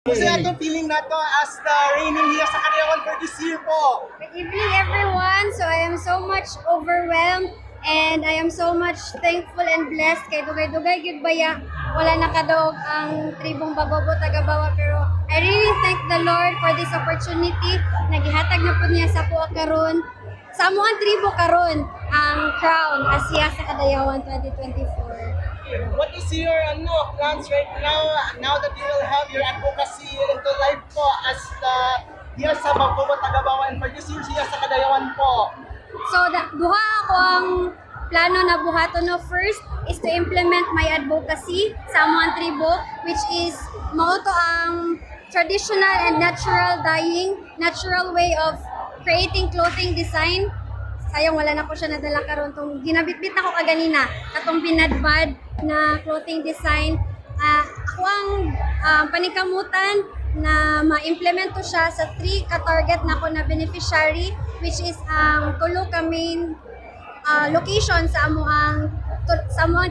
Kasi atong feeling na to as the reigning here sa Kadayawan for this year po. Good evening, everyone. So I am so much overwhelmed and I am so much thankful and blessed kay dugay-dugay gyud baya wala nakadaog ang tribong Bagobo Tagabawa, pero I really thank the Lord for this opportunity. Nagihatag na pud niya sa kuha karon sa amuang tribo karon ang crown as siya sa Kadayawan 2024. What is your plans right now that you will have your advocacy into life po as the here sa Bagobo Tagabawa and for this year siya sa Kadayawan po? So, duha ako ang plano na buhaton no. First is to implement my advocacy sa amuang tribo, which is mao to ang traditional and natural dyeing, natural way of creating clothing design. Sayang wala na ko siya nadala karon, tong ginabitbit ako kaganina katong binadbad na clothing design. Ako ang panikamutan na ma-implement to siya sa 3 ka-target na ko na beneficiary, which is ang tulo ka main location sa amuang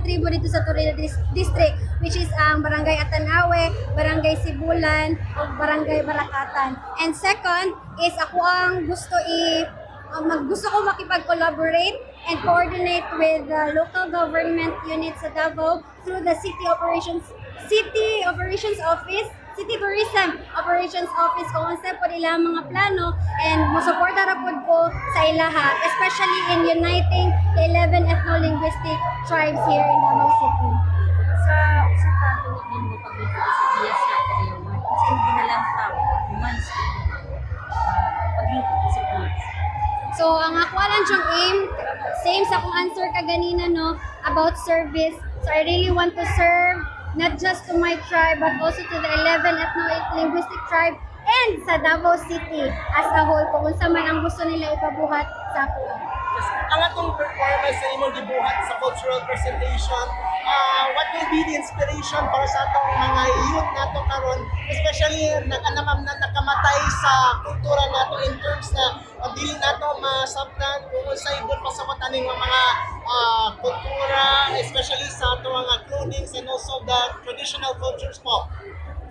tribo dito sa Toril District, which is ang Barangay Atanawe, Barangay Sibulan, o Barangay Barakatan. And second is ako ang gusto ko makipag-collaborate and coordinate with the local government units sa Davao through the City Tourism Operations Office kung unsa po nila mga plano, and musuporta ra pud ko sa ilaha, especially in uniting the 11 ethno-linguistic tribes here in Davao City. Sa pagtuloy din mo pagbibigay sa Diya sa Kadayawan, kasi hindi na lang tao, months paglingkod sa goods. So, ang ako lang siyang aim, same sa akong answer kaganina, no, about service. So, I really want to serve not just to my tribe, but also to the 11 ethno-linguistic tribe and sa Davao City as a whole, kung unsa man ang gusto nila ipabuhat sa ako. Yes. Ang atong performance sa imong gibuhat sa cultural presentation, what will be the inspiration para sa atong mga youth nato karon, especially nakamatay sa kultura nato in terms na dili nato masabtan kung sa ibon pa sa mataning mga kultura, especially sa ato mga clothing and also the traditional cultures po.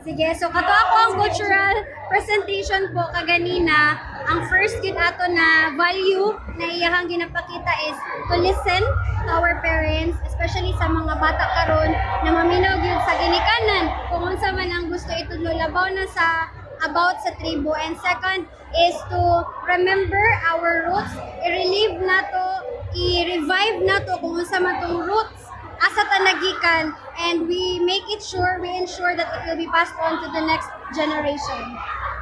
Sige, so kato ako ang cultural presentation po kaganina. Ang first gid ato na value na iyahang ginapakita is to listen to our parents, especially sa mga bata karon na maminaw gyud sa ginikanan kung unsa man ang gusto itudlo labaw na sa about sa tribo. And second is to remember our roots, i-relive nato, i-revive nato kung unsa man tong roots asa tanagikan, and we ensure that it will be passed on to the next generation.